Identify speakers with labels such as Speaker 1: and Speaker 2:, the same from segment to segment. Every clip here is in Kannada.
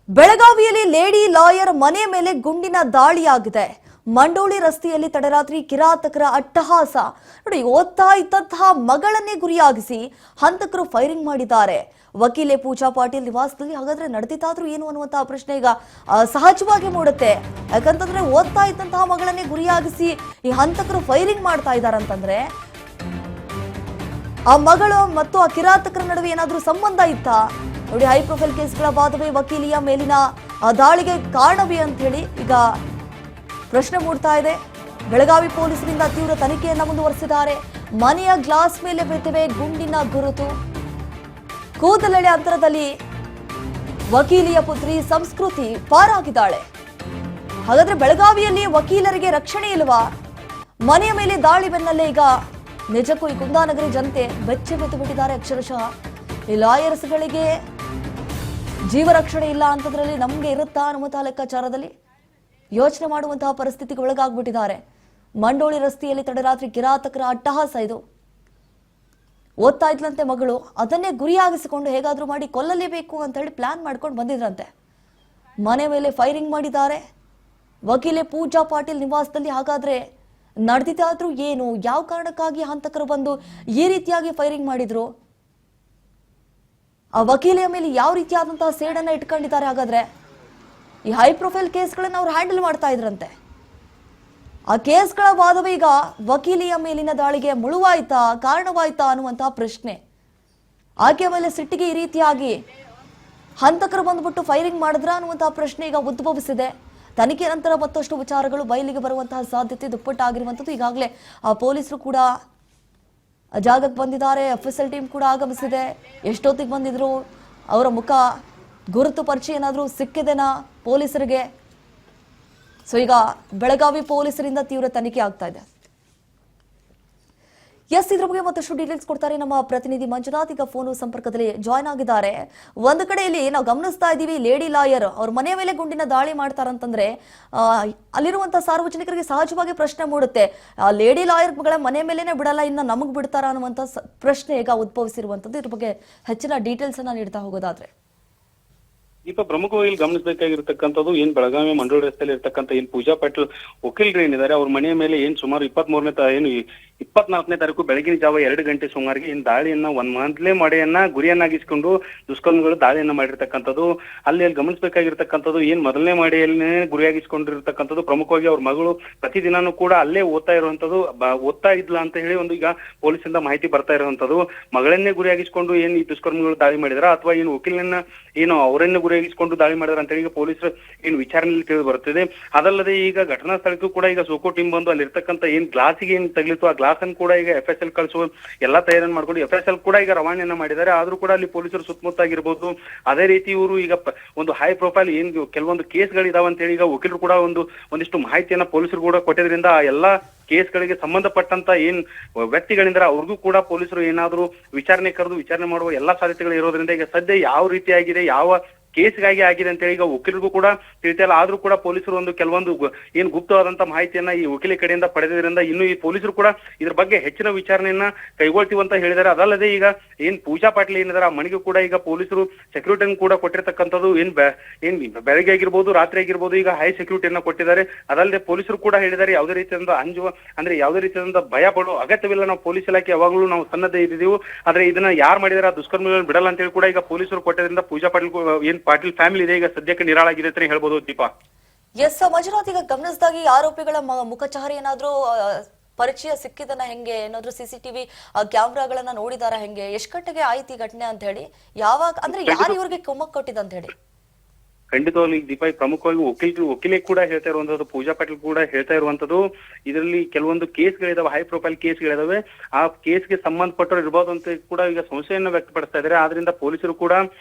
Speaker 1: ಬೆಳಗಾವಿಯಲ್ಲಿ ಲೇಡಿ ಲಾಯರ್ ಮನೆ ಮೇಲೆ ಗುಂಡಿನ ದಾಳಿಯಾಗಿದೆ. ಮಂಡೋಳಿ ರಸ್ತೆಯಲ್ಲಿ ತಡರಾತ್ರಿ ಕಿರಾತಕರ ಅಟ್ಟಹಾಸ. ನೋಡಿ, ಓದ್ತಾ ಇದ್ದಂತಹ ಮಗಳನ್ನೇ ಗುರಿಯಾಗಿಸಿ ಹಂತಕರು ಫೈರಿಂಗ್ ಮಾಡಿದ್ದಾರೆ. ವಕೀಲೆ ಪೂಜಾ ಪಾಟೀಲ್ ನಿವಾಸದಲ್ಲಿ ಹಾಗಾದ್ರೆ ನಡೆದಿದ್ದಾದ್ರೂ ಏನು ಅನ್ನುವಂತಹ ಪ್ರಶ್ನೆ ಈಗ ಸಹಜವಾಗಿ ಮೂಡುತ್ತೆ. ಯಾಕಂತಂದ್ರೆ ಓದ್ತಾ ಇದ್ದಂತಹ ಮಗಳನ್ನೇ ಗುರಿಯಾಗಿಸಿ ಈ ಹಂತಕರು ಫೈರಿಂಗ್ ಮಾಡ್ತಾ ಇದ್ದಾರಂತಂದ್ರೆ ಆ ಮಗಳು ಮತ್ತು ಆ ಕಿರಾತಕರ ನಡುವೆ ಏನಾದ್ರೂ ಸಂಬಂಧ ಇತ್ತಾ? ನೋಡಿ, ಹೈ ಪ್ರೊಫೈಲ್ ಕೇಸ್ಗಳ ವಾದವೇ ವಕೀಲಿಯ ಮೇಲಿನ ದಾಳಿಗೆ ಕಾರಣವೇ ಅಂತ ಹೇಳಿ ಈಗ ಪ್ರಶ್ನೆ ಮೂಡ್ತಾ ಇದೆ. ಬೆಳಗಾವಿ ಪೊಲೀಸರಿಂದ ತೀವ್ರ ತನಿಖೆಯನ್ನ ಮುಂದುವರೆಸಿದ್ದಾರೆ. ಮನೆಯ ಗ್ಲಾಸ್ ಮೇಲೆ ಬಿದ್ದಿವೆ ಗುಂಡಿನ ಗುರುತು. ಕೂದಲೆಳೆ ಅಂತರದಲ್ಲಿ ವಕೀಲಿಯ ಪುತ್ರಿ ಸಂಸ್ಕೃತಿ ಪಾರಾಗಿದ್ದಾಳೆ. ಹಾಗಾದ್ರೆ ಬೆಳಗಾವಿಯಲ್ಲಿ ವಕೀಲರಿಗೆ ರಕ್ಷಣೆ ಇಲ್ವಾ? ಮನೆಯ ಮೇಲೆ ದಾಳಿ ಬೆನ್ನಲ್ಲೇ ಈಗ ನಿಜಕ್ಕೂ ಈ ಕುಂದಾನಗರಿ ಜನತೆ ಬೆಚ್ಚಿ ಬಿದ್ದು ಬಿಟ್ಟಿದ್ದಾರೆ. ಅಕ್ಷರಶಃ ಈ ಲಾಯರ್ಸ್ಗಳಿಗೆ ಜೀವ ರಕ್ಷಣೆ ಇಲ್ಲ ಅಂತದ್ರಲ್ಲಿ ನಮ್ಗೆ ಇರುತ್ತಾ ಅನ್ನುವಂತಹ ಲೆಕ್ಕಾಚಾರದಲ್ಲಿ ಯೋಚನೆ ಮಾಡುವಂತಹ ಪರಿಸ್ಥಿತಿಗೆ ಒಳಗಾಗ್ಬಿಟ್ಟಿದ್ದಾರೆ. ಮಂಡೋಳಿ ರಸ್ತೆಯಲ್ಲಿ ತಡರಾತ್ರಿ ಕಿರಾತಕರ ಅಟ್ಟಹಾಸ ಇದು. ಓದ್ತಾ ಇದ್ಲಂತೆ ಮಗಳು, ಅದನ್ನೇ ಗುರಿಯಾಗಿಸಿಕೊಂಡು ಹೇಗಾದ್ರೂ ಮಾಡಿ ಕೊಲ್ಲಲೇಬೇಕು ಅಂತ ಹೇಳಿ ಪ್ಲಾನ್ ಮಾಡ್ಕೊಂಡು ಬಂದಿದ್ರಂತೆ. ಮನೆ ಮೇಲೆ ಫೈರಿಂಗ್ ಮಾಡಿದ್ದಾರೆ. ವಕೀಲೆ ಪೂಜಾ ಪಾಟೀಲ್ ನಿವಾಸದಲ್ಲಿ ಹಾಗಾದ್ರೆ ನಡೆದಿದ್ದಾದ್ರೂ ಏನು? ಯಾವ ಕಾರಣಕ್ಕಾಗಿ ಹಂತಕರು ಬಂದು ಈ ರೀತಿಯಾಗಿ ಫೈರಿಂಗ್ ಮಾಡಿದ್ರು? ಆ ವಕೀಲೆಯ ಮೇಲೆ ಯಾವ ರೀತಿಯಾದಂತಹ ಸೇಡನ್ನ ಇಟ್ಕೊಂಡಿದ್ದಾರೆ? ಹಾಗಾದ್ರೆ ಈ ಹೈ ಪ್ರೊಫೈಲ್ ಕೇಸ್ಗಳನ್ನ ಅವ್ರು ಹ್ಯಾಂಡಲ್ ಮಾಡ್ತಾ ಇದ್ರಂತೆ. ಆ ಕೇಸ್ಗಳ ವಾದವೇ ಈಗ ವಕೀಲಿಯ ಮೇಲಿನ ದಾಳಿಗೆ ಮುಳುವಾಯ್ತಾ, ಕಾರಣವಾಯ್ತಾ ಅನ್ನುವಂತಹ ಪ್ರಶ್ನೆ. ಆಕೆಯ ಮೇಲೆ ಸಿಟ್ಟಿಗೆ ಈ ರೀತಿಯಾಗಿ ಹಂತಕರು ಬಂದ್ಬಿಟ್ಟು ಫೈರಿಂಗ್ ಮಾಡಿದ್ರ ಅನ್ನುವಂತಹ ಪ್ರಶ್ನೆ ಈಗ ಉದ್ಭವಿಸಿದೆ. ತನಿಖೆ ನಂತರ ಮತ್ತಷ್ಟು ವಿಚಾರಗಳು ಬಯಲಿಗೆ ಬರುವಂತಹ ಸಾಧ್ಯತೆ ದುಪ್ಪಟ್ಟಾಗಿರುವಂಥದ್ದು. ಈಗಾಗಲೇ ಪೊಲೀಸರು ಕೂಡ ಜಾಗಕ್ಕೆ ಬಂದಿದ್ದಾರೆ. FSL ಟೀಮ್ ಕೂಡ ಆಗಮಿಸಿದೆ. ಎಷ್ಟೊತ್ತಿಗೆ ಬಂದಿದ್ರು? ಅವರ ಮುಖ ಗುರುತು ಪರಿಚಯ ಏನಾದರೂ ಸಿಕ್ಕಿದೆನಾ ಪೊಲೀಸರಿಗೆ? ಸೊ ಈಗ ಬೆಳಗಾವಿ ಪೊಲೀಸರಿಂದ ತೀವ್ರ ತನಿಖೆ ಆಗ್ತಾ ಇದೆ. ಇದ್ರ ಬಗ್ಗೆ ಮತ್ತಷ್ಟು ಡೀಟೇಲ್ಸ್ ಕೊಡ್ತಾರೆ ನಮ್ಮ ಪ್ರತಿನಿಧಿ ಮಂಜುನಾಥ್. ಈಗ ಫೋನ್ ಸಂಪರ್ಕದಲ್ಲಿ ಜಾಯ್ನ್ ಆಗಿದ್ದಾರೆ. ಒಂದು ಕಡೆಯಲ್ಲಿ ನಾವು ಗಮನಿಸ್ತಾ ಇದ್ದೀವಿ, ಲೇಡಿ ಲಾಯರ್ ಅವ್ರ ಮನೆಯ ಮೇಲೆ ಗುಂಡಿನ ದಾಳಿ ಮಾಡ್ತಾರಂತಂದ್ರೆ ಅಲ್ಲಿರುವಂತಹ ಸಾರ್ವಜನಿಕರಿಗೆ ಸಹಜವಾಗಿ ಪ್ರಶ್ನೆ ಮೂಡುತ್ತೆ. ಲೇಡಿ ಲಾಯರ್ಗಳ ಮನೆ ಮೇಲೇನೆ ಬಿಡಲ್ಲ, ಇನ್ನು ನಮಗ್ ಬಿಡ್ತಾರ ಅನ್ನುವಂತ ಪ್ರಶ್ನೆ ಈಗ ಉದ್ಭವಿಸಿರುವಂತದ್ದು. ಇದ್ರ ಬಗ್ಗೆ ಹೆಚ್ಚಿನ ಡೀಟೇಲ್ಸ್ ಅನ್ನ ನೀಡ್ತಾ ಹೋಗೋದಾದ್ರೆ
Speaker 2: ದೀಪ, ಪ್ರಮುಖವಾಗಿ ಗಮನಿಸಬೇಕಾಗಿರ್ತಕ್ಕಂಥದ್ದು ಏನ್ ಬೆಳಗಾವಿ ಮಂಡೋಳಿ ರಸ್ತೆಯಲ್ಲಿ ಇರ್ತಕ್ಕಂಥ ಏನ್ ಪೂಜಾ ಪಾಟೀಲ್ ವಕೀಲರು ಏನಿದ್ದಾರೆ ಅವ್ರ ಮನೆಯ ಮೇಲೆ ಏನ್ ಸುಮಾರು 24ನೇ ತಾರೀಕು ಬೆಳಗಿನ ಜಾವ 2 ಗಂಟೆ ಸುಮಾರಿಗೆ ಏನ್ ದಾಳಿಯನ್ನ ಮೊದಲೇ ಮಡೆಯನ್ನ ಗುರಿಯನ್ನಾಗಿಸಿಕೊಂಡು ದುಷ್ಕರ್ಮಿಗಳು ದಾಳಿಯನ್ನ ಮಾಡಿರ್ತಕ್ಕಂಥದ್ದು. ಅಲ್ಲಿ ಗಮನಿಸಬೇಕಾಗಿರ್ತಕ್ಕಂಥದ್ದು ಏನ್ ಮೊದಲನೇ ಮಡೆಯಲ್ಲೇ ಗುರಿಯಾಗಿಸಿಕೊಂಡಿರ್ತಕ್ಕಂಥದ್ದು ಪ್ರಮುಖವಾಗಿ ಅವ್ರ ಮಗಳು ಪ್ರತಿದಿನಾನು ಕೂಡ ಅಲ್ಲೇ ಓದ್ತಾ ಇದ್ಲ ಅಂತ ಹೇಳಿ ಒಂದು ಈಗ ಪೊಲೀಸಿಂದ ಮಾಹಿತಿ ಬರ್ತಾ ಇರುವಂತದ್ದು. ಮಗಳನ್ನೇ ಗುರಿಯಾಗಿಸಿಕೊಂಡು ಏನ್ ಈ ದುಷ್ಕರ್ಮಿಗಳು ದಾಳಿ ಮಾಡಿದಾರ ಅಥವಾ ಏನು ವಕೀಲನ್ನ ಏನು ಅವರನ್ನು ಗುರಿಯಾಗಿಸಿಕೊಂಡು ದಾಳಿ ಮಾಡಿದಾರ ಅಂತ ಹೇಳಿ ಈಗ ಪೊಲೀಸರು ಏನ್ ವಿಚಾರಣೆಯಲ್ಲಿ ತಿಳಿದು ಬರುತ್ತಿದೆ. ಅದಲ್ಲದೆ ಈಗ ಘಟನಾ ಸ್ಥಳಕ್ಕೂ ಕೂಡ ಈಗ ಸೋಕೋ ಟೀಮ್ ಬಂದು ಅಲ್ಲಿರ್ತಕ್ಕಂಥ ಏನ್ ಗ್ಲಾಸಿಗೆ ಏನ್ ತಗಲಿತ್ತು ಆ ಗ್ಲಾಸ್ ಅನ್ನು ಕೂಡ ಈಗ FSL ಕಳಿಸುವ ಎಲ್ಲಾ ತಯಾರನ್ನು ಮಾಡ್ಕೊಂಡು FSL ಕೂಡ ಈಗ ರವಾನೆಯನ್ನ ಮಾಡಿದ್ದಾರೆ. ಆದ್ರೂ ಕೂಡ ಅಲ್ಲಿ ಪೊಲೀಸರು ಸುತ್ತಮುತ್ತ ಆಗಿರ್ಬೋದು, ಅದೇ ರೀತಿ ಇವರು ಈಗ ಒಂದು ಹೈ ಪ್ರೊಫೈಲ್ ಏನ್ ಕೆಲವೊಂದು ಕೇಸ್ಗಳಿದಾವ ಅಂತ ಹೇಳಿ ಈಗ ವಕೀಲರು ಕೂಡ ಒಂದಿಷ್ಟು ಮಾಹಿತಿಯನ್ನ ಪೊಲೀಸರು ಕೂಡ ಕೊಟ್ಟಿದ್ರಿಂದ ಆ ಎಲ್ಲಾ ಕೇಸ್ಗಳಿಗೆ ಸಂಬಂಧಪಟ್ಟಂತ ಏನ್ ವ್ಯಕ್ತಿಗಳಿಂದ ಅವ್ರಿಗೂ ಕೂಡ ಪೊಲೀಸರು ಏನಾದ್ರು ವಿಚಾರಣೆ ಕರೆದು ವಿಚಾರಣೆ ಮಾಡುವ ಎಲ್ಲಾ ಸಾಧ್ಯತೆಗಳು ಇರೋದ್ರಿಂದ ಈಗ ಸದ್ಯ ಯಾವ ರೀತಿಯಾಗಿದೆ, ಯಾವ ಕೇಸ್ಗಾಗಿ ಆಗಿದೆ ಅಂತ ಹೇಳಿ ಈಗ ವಕೀಲರಿಗೂ ಕೂಡ ತಿಳಿತಿಲ್ಲ. ಆದ್ರೂ ಕೂಡ ಪೊಲೀಸರು ಒಂದು ಕೆಲವೊಂದು ಏನ್ ಗುಪ್ತವಾದಂತ ಮಾಹಿತಿಯನ್ನ ಈ ವಕೀಲೆ ಕಡೆಯಿಂದ ಪಡೆದಿದ್ದರಿಂದ ಇನ್ನು ಈ ಪೊಲೀಸರು ಕೂಡ ಇದ್ರ ಬಗ್ಗೆ ಹೆಚ್ಚಿನ ವಿಚಾರಣೆಯನ್ನ ಕೈಗೊಳ್ತೀವಿ ಅಂತ ಹೇಳಿದ್ದಾರೆ. ಅದಲ್ಲದೆ ಈಗ ಏನ್ ಪೂಜಾ ಪಾಟೀಲ್ ಏನಿದಾರೆ ಆ ಮನೆಗೂ ಕೂಡ ಈಗ ಪೊಲೀಸರು ಸೆಕ್ಯೂರಿಟಿಯನ್ನು ಕೂಡ ಕೊಟ್ಟಿರ್ತಕ್ಕಂಥದ್ದು ಏನ್ ಬೆಳಗ್ಗೆ ಆಗಿರ್ಬೋದು, ರಾತ್ರಿ ಆಗಿರ್ಬೋದು ಈಗ ಹೈ ಸೆಕ್ಯೂರಿಟಿಯನ್ನ ಕೊಟ್ಟಿದ್ದಾರೆ. ಅದಲ್ಲದೆ ಪೊಲೀಸರು ಕೂಡ ಹೇಳಿದ್ದಾರೆ ಯಾವುದೇ ರೀತಿಯಿಂದ ಯಾವುದೇ ರೀತಿಯಾದಂತ ಭಯ ಪಡೋ ಅಗತ್ಯವಿಲ್ಲ, ನಾವು ಪೊಲೀಸ್ ಇಲಾಖೆ ಯಾವಾಗಲೂ ನಾವು ಸನ್ನದ್ಧ ಇದ್ದೀವಿ. ಆದ್ರೆ ಇದನ್ನ ಯಾರು ಮಾಡಿದಾರೆ ಆ ದುಷ್ಕರ್ಮಿಗಳನ್ನು ಬಿಡಲ್ಲ ಅಂತ ಹೇಳಿ ಕೂಡ ಈಗ ಪೊಲೀಸರು ಕೊಟ್ಟಿದ್ರಿಂದ ಪೂಜಾ ಪಾಟೀಲ್ ಪಾಟೀಲ್ ಫ್ಯಾಮಿಲಿ ಇದೆ ಈಗ ಸದ್ಯಕ್ಕೆ ನಿರಾಳಾಗಿದೆ ಅಂತ ಹೇಳ್ಬೋದು. ದೀಪಾ,
Speaker 1: ಮಂಜುನಾಥ್, ಈಗ ಗಮನಿಸಿದಾಗ ಆರೋಪಿಗಳ ಮುಖಚಾರಿ ಏನಾದ್ರೂ ಪರಿಚಯ ಸಿಕ್ಕಿದನ ಹೆಂಗೆ? ಏನಾದ್ರು CCTV ಕ್ಯಾಮ್ರಾಗಳನ್ನ ನೋಡಿದಾರ ಹೆಂಗೆ? ಎಷ್ಟ್ ಗಂಟೆಗೆ ಆಯ್ತು ಈ ಘಟನೆ ಅಂತ ಹೇಳಿ? ಯಾವಾಗ ಅಂದ್ರೆ ಯಾರು ಇವ್ರಿಗೆ ಕುಮ್ಮಕ್ ಕೊಟ್ಟಿದ್ದ ಅಂತ ಹೇಳಿ?
Speaker 2: ಖಂಡಿತವಾಗ್ಲೂ ದೀಪಾ, ಪ್ರಮುಖವಾಗಿ ವಕೀಲೆ ಕೂಡ ಹೇಳ್ತಾ ಇರುವಂತದ್ದು, ಪೂಜಾ ಪಾಟೀಲ್ ಕೂಡ ಹೇಳ್ತಾ ಇರುವಂತದ್ದು, ಇದರಲ್ಲಿ ಕೆಲವೊಂದು ಕೇಸ್ಗಳಿದಾವೆ, ಹೈ ಪ್ರೊಫೈಲ್ ಕೇಸ್ಗಳಿದಾವೆ. ಆ ಕೇಸ್ಗೆ ಸಂಬಂಧಪಟ್ಟರು ಇರ್ಬೋದು ಅಂತ ಕೂಡ ಈಗ ಸಂಶಯವನ್ನ ವ್ಯಕ್ತಪಡಿಸ್ತಾ ಇದ್ದಾರೆ. ಆದ್ರಿಂದ ಪೊಲೀಸರು ಕೂಡ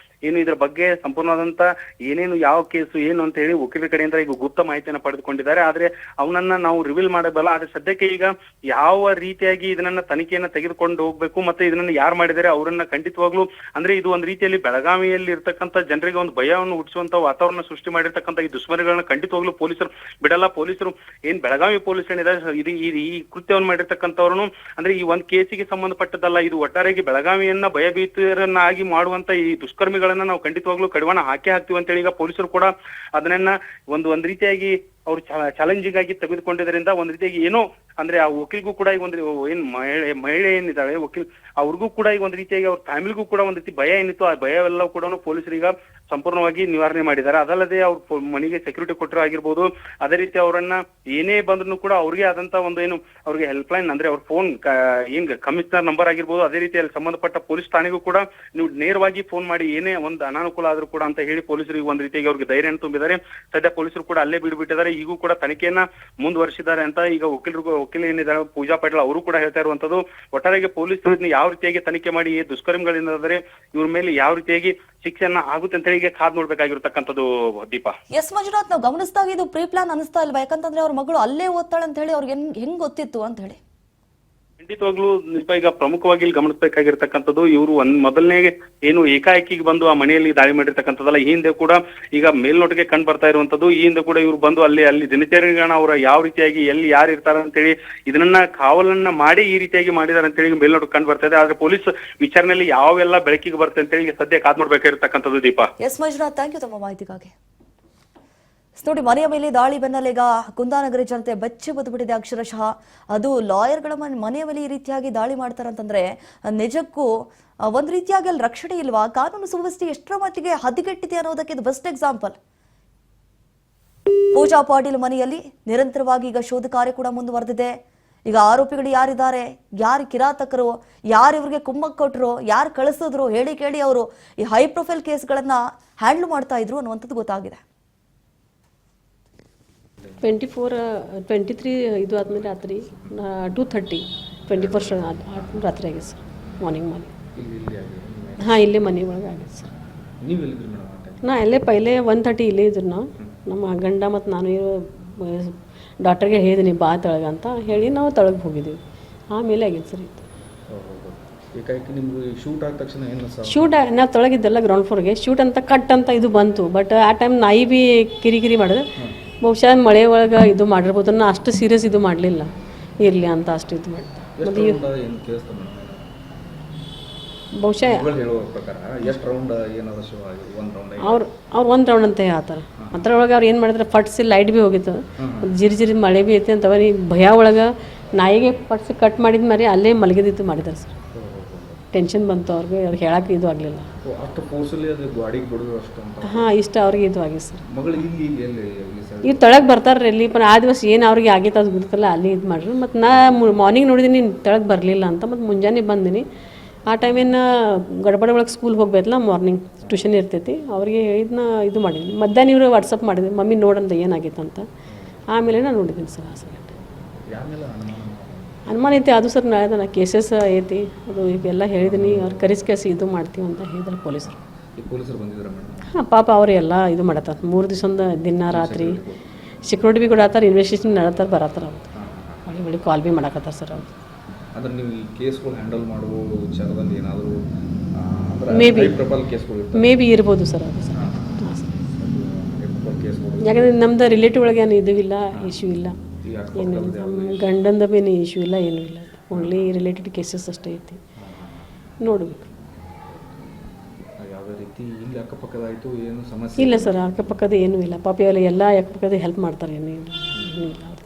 Speaker 2: ಏನು ಇದ್ರ ಬಗ್ಗೆ ಸಂಪೂರ್ಣವಾದಂತ ಏನೇನು ಯಾವ ಕೇಸು ಏನು ಅಂತ ಹೇಳಿ ವಕೀಲರ ಕಡೆಯಿಂದ ಈಗ ಗುಪ್ತ ಮಾಹಿತಿಯನ್ನ ಪಡೆದುಕೊಂಡಿದ್ದಾರೆ. ಆದ್ರೆ ಅವನನ್ನ ನಾವು ರಿವೀಲ್ ಮಾಡಬಲ್ಲ. ಆದ್ರೆ ಸದ್ಯಕ್ಕೆ ಈಗ ಯಾವ ರೀತಿಯಾಗಿ ಇದನ್ನ ತನಿಖೆಯನ್ನ ತೆಗೆದುಕೊಂಡು ಹೋಗ್ಬೇಕು ಮತ್ತೆ ಇದನ್ನ ಯಾರು ಮಾಡಿದ್ದಾರೆ ಅವರನ್ನ ಖಂಡಿತವಾಗ್ಲೂ ಅಂದ್ರೆ ಇದು ಒಂದ್ ರೀತಿಯಲ್ಲಿ ಬೆಳಗಾವಿಯಲ್ಲಿ ಇರ್ತಕ್ಕಂಥ ಜನರಿಗೆ ಒಂದು ಭಯವನ್ನು ಹುಟ್ಟಿಸುವಂತ ವಾತಾವರಣ ಸೃಷ್ಟಿ ಮಾಡಿರ್ತಕ್ಕಂಥ ಈ ದುಷ್ಮರಿಗಳನ್ನ ಖಂಡಿತವಾಗ್ಲೂ ಪೊಲೀಸರು ಬಿಡಲ್ಲ. ಪೊಲೀಸರು ಏನ್ ಬೆಳಗಾವಿ ಪೊಲೀಸ್ ಏನಿದೆ ಈ ಕೃತ್ಯವನ್ನು ಮಾಡಿರ್ತಕ್ಕಂಥವ್ರನ್ನು ಅಂದ್ರೆ ಈ ಒಂದ್ ಕೇಸಿಗೆ ಸಂಬಂಧಪಟ್ಟದಲ್ಲ, ಇದು ಒಟ್ಟಾರೆಯಾಗಿ ಬೆಳಗಾವಿಯನ್ನ ಭಯಭೀತರನ್ನಾಗಿ ಮಾಡುವಂತ ಈ ದುಷ್ಕರ್ಮಿಗಳ ದೃಶ್ಯಗಳನ್ನ ನಾವು ಖಂಡಿತವಾಗ್ಲೂ ಕಡಿವಾಣ ಹಾಕ್ತೀವಿ ಅಂತೇಳಿ ಈಗ ಪೊಲೀಸರು ಕೂಡ ಅದನ್ನ ಒಂದ್ ರೀತಿಯಾಗಿ ಅವ್ರು ಚಾಲೆಂಜಿಂಗ್ ಆಗಿ ತೆಗೆದುಕೊಂಡಿದ್ದರಿಂದ ಒಂದ್ ರೀತಿಯಾಗಿ ಏನೋ ಅಂದ್ರೆ ಆ ವಕೀಲ್ಗೂ ಕೂಡ ಈಗ ಒಂದು ಏನ್ ಮಹಿಳೆ ಏನಿದ್ದಾಳೆ ವಕೀಲ್ ಅವ್ರಿಗೂ ಕೂಡ ಈಗ ಒಂದ್ ರೀತಿಯಾಗಿ ಅವ್ರ ಫ್ಯಾಮಿಲಿಗೂ ಕೂಡ ಒಂದ್ ರೀತಿ ಭಯ ಏನಿತ್ತು ಆ ಭಯವೆಲ್ಲ ಕೂಡ ಪೊಲೀಸರು ಈಗ ಸಂಪೂರ್ಣವಾಗಿ ನಿವಾರಣೆ ಮಾಡಿದ್ದಾರೆ. ಅದಲ್ಲದೆ ಅವ್ರ ಮನೆಗೆ ಸೆಕ್ಯೂರಿಟಿ ಕೊಟ್ಟರು ಆಗಿರ್ಬೋದು, ಅದೇ ರೀತಿ ಅವರನ್ನ ಏನೇ ಬಂದ್ರು ಕೂಡ ಅವ್ರಿಗೆ ಆದಂತ ಒಂದು ಏನು ಅವ್ರಿಗೆ ಹೆಲ್ಪ್ ಲೈನ್ ಅಂದ್ರೆ ಅವ್ರ ಫೋನ್ ಏನ್ ಕಮಿಷನರ್ ನಂಬರ್ ಆಗಿರ್ಬೋದು, ಅದೇ ರೀತಿ ಅಲ್ಲಿ ಸಂಬಂಧಪಟ್ಟ ಪೊಲೀಸ್ ಠಾಣೆಗೂ ಕೂಡ ನೀವು ನೇರವಾಗಿ ಫೋನ್ ಮಾಡಿ ಏನೇ ಒಂದು ಅನಾನುಕೂಲ ಆದ್ರೂ ಕೂಡ ಅಂತ ಹೇಳಿ ಪೊಲೀಸರಿಗೆ ಒಂದ್ ರೀತಿಯಾಗಿ ಅವ್ರಿಗೆ ಧೈರ್ಯ ತುಂಬಿದ್ದಾರೆ. ಸದ್ಯ ಪೊಲೀಸರು ಕೂಡ ಅಲ್ಲೇ ಬಿಡ್ಬಿಟ್ಟಿದ್ದಾರೆ. ಈಗೂ ಕೂಡ ತನಿಖೆಯನ್ನ ಮುಂದುವರಿಸಿದ್ದಾರೆ ಅಂತ ಈಗ ವಕೀಲ ಏನಿದ್ದಾರೆ ಪೂಜಾ ಪಾಟೀಲ್ ಅವರು ಕೂಡ ಹೇಳ್ತಾ ಇರುವಂತದ್ದು. ಒಟ್ಟಾರೆಗೆ ಪೊಲೀಸರು ಯಾವ ರೀತಿಯಾಗಿ ತನಿಖೆ ಮಾಡಿ ದುಷ್ಕರ್ಮಿಗಳಿಂದಾದರೆ ಇವ್ರ ಮೇಲೆ ಯಾವ ರೀತಿಯಾಗಿ ಶಿಕ್ಷೆಯನ್ನ ಆಗುತ್ತೆ ಅಂತ ಹೇಳಿ ಕಾದ್ ನೋಡ್ಬೇಕಾಗಿರ್ತಕ್ಕಂಥದ್ದು. ದೀಪಾ,
Speaker 1: ಎಸ್ ಮಂಜುನಾಥ್, ನಾವು ಗಮನಿಸಿದಾಗ ಇದು ಪ್ರೀ ಪ್ಲಾನ್ ಅನಿಸ್ತಾ ಇಲ್ವಾ? ಯಾಕಂತಂದ್ರೆ ಅವ್ರ ಮಗಳು ಅಲ್ಲೇ ಓದ್ತಾಳೆ ಅಂತ ಹೇಳಿ ಅವ್ರಿಗೆ ಹೆಂಗ್ ಗೊತ್ತಿತ್ತು ಅಂತ ಹೇಳಿ.
Speaker 2: ಖಂಡಿತವಾಗ್ಲೂ ಈಗ ಪ್ರಮುಖವಾಗಿ ಇಲ್ಲಿ ಗಮನಿಸಬೇಕಾಗಿರ್ತಕ್ಕಂಥದ್ದು ಇವರು ಮೊದಲನೇ ಏನು ಏಕಾಏಕಿಗೆ ಬಂದು ಆ ಮನೆಯಲ್ಲಿ ದಾಳಿ ಮಾಡಿರ್ತಕ್ಕಂಥದ್ದಲ್ಲ. ಈ ಹಿಂದೆ ಕೂಡ ಈಗ ಮೇಲ್ನೋಟಕ್ಕೆ ಕಂಡು ಬರ್ತಾ ಇರುವಂತದ್ದು. ಈ ಹಿಂದೆ ಕೂಡ ಇವ್ರು ಬಂದು ಅಲ್ಲಿ ದಿನಚರಿಗಳನ್ನ ಅವರ ಯಾವ ರೀತಿಯಾಗಿ ಎಲ್ಲಿ ಯಾರು ಇರ್ತಾರೆ ಅಂತೇಳಿ ಇದನ್ನ ಕಾವಲನ್ನ ಮಾಡಿ ಈ ರೀತಿಯಾಗಿ ಮಾಡಿದಾರೆ ಅಂತೇಳಿ ಮೇಲ್ನೋಟಕ್ಕೆ ಕಂಡು ಬರ್ತಾ ಇದೆ. ಆದ್ರೆ ಪೊಲೀಸ್ ವಿಚಾರಣೆಯಲ್ಲಿ ಯಾವೆಲ್ಲ ಬೆಳಕಿಗೆ ಬರುತ್ತೆ ಅಂತೇಳಿ ಸದ್ಯ ಕಾದ್ ನೋಡ್ಬೇಕಾಗಿರ್ತಕ್ಕಂಥದ್ದು. Deepa,
Speaker 1: S Manjunath, thank you ತಮ್ಮ ಮಾಹಿತಿಗಾಗಿ. ನೋಡಿ, ಮನೆಯ ಮೇಲೆ ದಾಳಿ ಬೆನ್ನಲ್ಲೇ ಈಗ ಕುಂದಾನಗರಿ ಜನತೆ ಬೆಚ್ಚಿ ಬದ್ಬಿಟ್ಟಿದೆ ಅಕ್ಷರಶಃ. ಅದು ಲಾಯರ್ಗಳ ಮನೆಯ ಮೇಲೆ ಈ ರೀತಿಯಾಗಿ ದಾಳಿ ಮಾಡ್ತಾರಂತಂದ್ರೆ ನಿಜಕ್ಕೂ ಒಂದ್ ರೀತಿಯಾಗಿ ಅಲ್ಲಿ ರಕ್ಷಣೆ ಇಲ್ವಾ? ಕಾನೂನು ಸುವ್ಯವಸ್ಥೆ ಎಷ್ಟರ ಮಟ್ಟಿಗೆ ಹದಗೆಟ್ಟಿದೆ ಅನ್ನೋದಕ್ಕೆ ಇದು ಬೆಸ್ಟ್ ಎಕ್ಸಾಂಪಲ್. ಪೂಜಾ ಪಾಟೀಲ್ ಮನೆಯಲ್ಲಿ ನಿರಂತರವಾಗಿ ಈಗ ಶೋಧ ಕಾರ್ಯ ಕೂಡ ಮುಂದುವರೆದಿದೆ. ಈಗ ಆರೋಪಿಗಳು ಯಾರಿದ್ದಾರೆ, ಯಾರು ಕಿರಾತಕರು, ಯಾರು ಇವ್ರಿಗೆ ಕುಮ್ಮಕ್ ಕೊಟ್ಟರು, ಯಾರು ಕಳಿಸಿದ್ರು, ಹೇಳಿ ಕೇಳಿ ಅವರು ಈ ಹೈ ಪ್ರೊಫೈಲ್ ಕೇಸ್ಗಳನ್ನ ಹ್ಯಾಂಡಲ್ ಮಾಡ್ತಾ ಇದ್ರು ಅನ್ನುವಂಥದ್ದು ಗೊತ್ತಾಗಿದೆ.
Speaker 3: 23 ಇದು ಆದಮೇಲೆ ರಾತ್ರಿ 2:30 24 ರಾತ್ರಿ ಆಗಿದೆ ಸರ್. ಮಾರ್ನಿಂಗ್ ಹಾಂ, ಇಲ್ಲೇ ಮನೆ ಒಳಗೆ ಆಗಿದೆ ಸರ್. ನಾ ಇಲ್ಲೇ ಪೈಲೆ 1:30 ಇಲ್ಲೇ ಇದ್ರು ನಾವು. ನಮ್ಮ ಗಂಡ ಮತ್ತು ನಾನು ಡಾಕ್ಟರ್ಗೆ ಹೇಳಿದ್ದೀನಿ ಬಾ ತಳಗ ಅಂತ ಹೇಳಿ ನಾವು ತಳಗೆ ಹೋಗಿದ್ದೀವಿ. ಆಮೇಲೆ ಆಗಿದೆ ಸರ್ ಇದು. ಶೂಟ್ ನಾವು ತೊಳಗಿದ್ದೆಲ್ಲ ಗ್ರೌಂಡ್ ಫ್ಲೋರ್ಗೆ ಶೂಟ್ ಅಂತ ಕಟ್ ಅಂತ ಇದು ಬಂತು. ಬಟ್ ಆ ಟೈಮ್ ನಾಯಿ ಭೀ ಕಿರಿಕಿರಿ ಮಾಡಿದೆ. ಬಹುಶಃ ಮಳೆ ಒಳಗೆ ಇದು ಮಾಡಿರ್ಬೋದು. ನಾ ಅಷ್ಟು ಸೀರಿಯಸ್ ಇದು ಮಾಡಲಿಲ್ಲ, ಇರಲಿ ಅಂತ ಅಷ್ಟು ಇದು ಮಾಡಿದೆ. ಬಹುಶಃ ಅವ್ರು 1 ರೌಂಡ್ ಅಂತ ಹೇಳ್ತಾರೆ. ಅದ್ರೊಳಗೆ ಅವ್ರು ಏನು ಮಾಡಿದ್ರೆ ಫಟ್ಸಿ ಲೈಟ್ ಭೀ ಹೋಗಿತ್ತು, ಜಿರಿ ಮಳೆ ಭೀ ಐತೆ ಅಂತವ ಭಯ ಒಳಗೆ ನಾಯಿಗೆ ಫಟ್ಸಿ ಕಟ್ ಮಾಡಿದ ಮಾರಿ ಅಲ್ಲೇ ಮಲಗಿದಿತ್ತು ಮಾಡಿದ್ದಾರೆ ಸರ್. ಟೆನ್ಷನ್ ಬಂತು ಅವ್ರಿಗೆ, ಅವ್ರಿಗೆ ಹೇಳಕ್ಕೆ ಇದು ಆಗಲಿಲ್ಲ. ಹಾಂ, ಇಷ್ಟ ಅವ್ರಿಗೆ ಇದು ಆಗಿದೆ ಸರ್. ಈಗ ತೊಳಗೆ ಬರ್ತಾರೆ ಇಲ್ಲಿ ಆ ದಿವಸ ಏನು ಅವ್ರಿಗೆ ಆಗೈತೆ ಅದು ಗೊತ್ತಲ್ಲ, ಅಲ್ಲಿ ಇದು ಮಾಡ್ರಿ. ಮತ್ತು ನಾ ಮಾರ್ನಿಂಗ್ ನೋಡಿದ್ದೀನಿ ತೊಳಗೆ ಬರಲಿಲ್ಲ ಅಂತ. ಮತ್ತು ಮುಂಜಾನೆ ಬಂದಿನಿ. ಆ ಟೈಮೇನು ಗಡ್ಬಡ ಒಳಗೆ ಸ್ಕೂಲ್ಗೆ ಹೋಗ್ಬೇಕಲ್ಲ, ಮಾರ್ನಿಂಗ್ ಟ್ಯೂಷನ್ ಇರ್ತೈತಿ. ಅವ್ರಿಗೆ ಹೇಳಿದ್ನ ಇದು ಮಾಡಿದ್ದೀನಿ. ಮಧ್ಯಾಹ್ನ ಇವರು ವಾಟ್ಸಪ್ ಮಾಡಿದ್ವಿ, ಮಮ್ಮಿ ನೋಡಂತ ಏನಾಗಿತ್ತು ಅಂತ. ಆಮೇಲೆ ನಾನು ನೋಡಿದ್ದೀನಿ ಸರ್. ಆ ಸಲ ಅನುಮಾನ ಐತಿ ಅದು ಸರ್. ನಾಳೆ ಕೇಸಸ್ ಐತಿ, ಅದು ಈಗೆಲ್ಲ ಹೇಳಿದ್ದೀನಿ. ಅವ್ರು ಕರೆಸಿ ಇದು ಮಾಡ್ತೀವಿ ಅಂತ ಹೇಳಿದ್ರು ಪೊಲೀಸರು. ಹಾಂ, ಪಾಪ ಅವರು ಎಲ್ಲ ಇದು ಮಾಡತ್ತಾರೆ. 3 ದಿವಸದ ದಿನ ರಾತ್ರಿ ಸೆಕ್ಯೂರಿಟಿ ಭೀ ಕೂಡ ಆತಾರೆ, ಇನ್ವೆಸ್ಟಿಗೇಷನ್ ನಡತ್ತಾರೆ, ಬರತ್ತಾರೆ. ಅವ್ರು ಬಳಿ ಕಾಲ್ ಭೀ ಮಾಡಕತ್ತಾರೆ ಸರ್. ಅವ್ರು
Speaker 4: ಅಂದ್ರೆ ನೀವು ಈ ಕೇಸ್ಗಳು ಹ್ಯಾಂಡಲ್ ಮಾಡುವ ವಿಚಾರದಲ್ಲಿ ಏನಾದರೂ
Speaker 3: ಮೇ ಬಿ ಇರ್ಬೋದು ಸರ್. ಅದು ಸರ್ ಯಾಕಂದರೆ ನಮ್ದು ರಿಲೇಟಿವ್ ಒಳಗೆ ಏನು ಇದು ಇಲ್ಲ, ಇಶ್ಯೂ ಇಲ್ಲ, ಏನು ಇಲ್ಲ. ನಮ್ಮ ಗಂಡಂದ ಭೀ ಇಶ್ಯೂ ಇಲ್ಲ, ಏನೂ ಇಲ್ಲ. ಓನ್ಲಿ ರಿಲೇಟೆಡ್ ಕೇಸಸ್ ಅಷ್ಟೇ ಐತಿ. ನೋಡಬೇಕು. ಇಲ್ಲ ಸರ್, ಅಕ್ಕಪಕ್ಕದ ಏನೂ ಇಲ್ಲ. ಪಾಪ ಎಲ್ಲ ಅಕ್ಕಪಕ್ಕದ ಹೆಲ್ಪ್ ಮಾಡ್ತಾರೆ, ಏನೂ ಇಲ್ಲ ಅವ್ರ.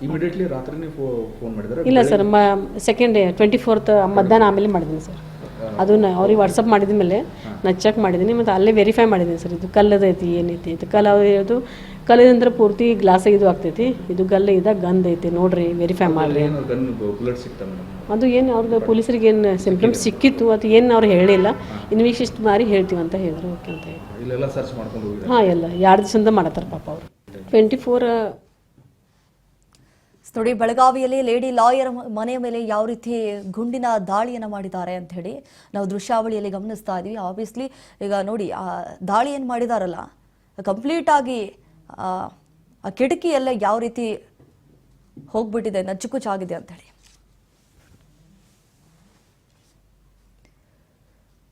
Speaker 4: ಇಮಿಡಿಯೇಟ್ಲಿ ರಾತ್ರಿನೇ ಫೋನ್ ಮಾಡಿದ್ದಾರೆ?
Speaker 3: ಇಲ್ಲ ಸರ್, ಸೆಕೆಂಡ್ ಡೇ 24th ಮಧ್ಯಾಹ್ನ ಆಮೇಲೆ ಮಾಡಿದ್ದೀನಿ ಸರ್. ಅದು ಅವ್ರಿಗೆ ವಾಟ್ಸಪ್ ಮಾಡಿದ ಮೇಲೆ ನಾನು ಚೆಕ್ ಮಾಡಿದ್ದೀನಿ. ಮತ್ತು ಅಲ್ಲೇ ವೆರಿಫೈ ಮಾಡಿದ್ದೀನಿ ಸರ್. ಇದು ಕಲ್ಲದೈತಿ ಏನೈತಿ ಇದು ಕಲ್ಲು. ಅವ್ರು ಹೇಳೋದು ಕಲ್ಲಿದಂದ್ರೆ ಪೂರ್ತಿ ಗ್ಲಾಸ್ ಇದು ಆಗ್ತೈತಿ, ಇದು ಗಲ್ಲ ಗಂಧ ಐತಿ ನೋಡ್ರಿ, ವೆರಿಫೈ ಮಾಡಿರಿ. ಅದು ಏನು ಅವ್ರದ್ದು ಪೊಲೀಸರಿಗೆ ಏನು ಸಿಂಪ್ಟಮ್ಸ್ ಸಿಕ್ಕಿತ್ತು, ಅದು ಏನು ಅವ್ರು ಹೇಳಿಲ್ಲ. ಇನ್ವೆಸ್ಟಿಗೇಷನ್ ಮಾಡಿ ಹೇಳ್ತೀವಿ ಅಂತ ಹೇಳಿದ್ರು. ಓಕೆ ಅಂತ ಹೇಳಿ ಹಾಂ, ಎಲ್ಲ 2 ದಿವಸದಿಂದ ಮಾಡತ್ತಾರೆ ಪಾಪ ಅವರು. 24
Speaker 1: ನೋಡಿ, ಬೆಳಗಾವಿಯಲ್ಲಿ ಲೇಡಿ ಲಾಯರ್ ಮನೆಯ ಮೇಲೆ ಯಾವ ರೀತಿ ಗುಂಡಿನ ದಾಳಿಯನ್ನು ಮಾಡಿದ್ದಾರೆ ಅಂತ ಹೇಳಿ ನಾವು ದೃಶ್ಯಾವಳಿಯಲ್ಲಿ ಗಮನಿಸ್ತಾ ಇದ್ದೀವಿ. ಆಬ್ವಿಯಸ್ಲಿ ಈಗ ನೋಡಿ, ಆ ದಾಳಿ ಏನು ಮಾಡಿದಾರಲ್ಲ, ಕಂಪ್ಲೀಟ್ ಆಗಿ ಆ ಕಿಟಕಿ ಎಲ್ಲ ಯಾವ ರೀತಿ ಹೋಗ್ಬಿಟ್ಟಿದೆ, ನಚ್ಚುಕುಚ್ಚಾಗಿದೆ ಅಂತ ಹೇಳಿ.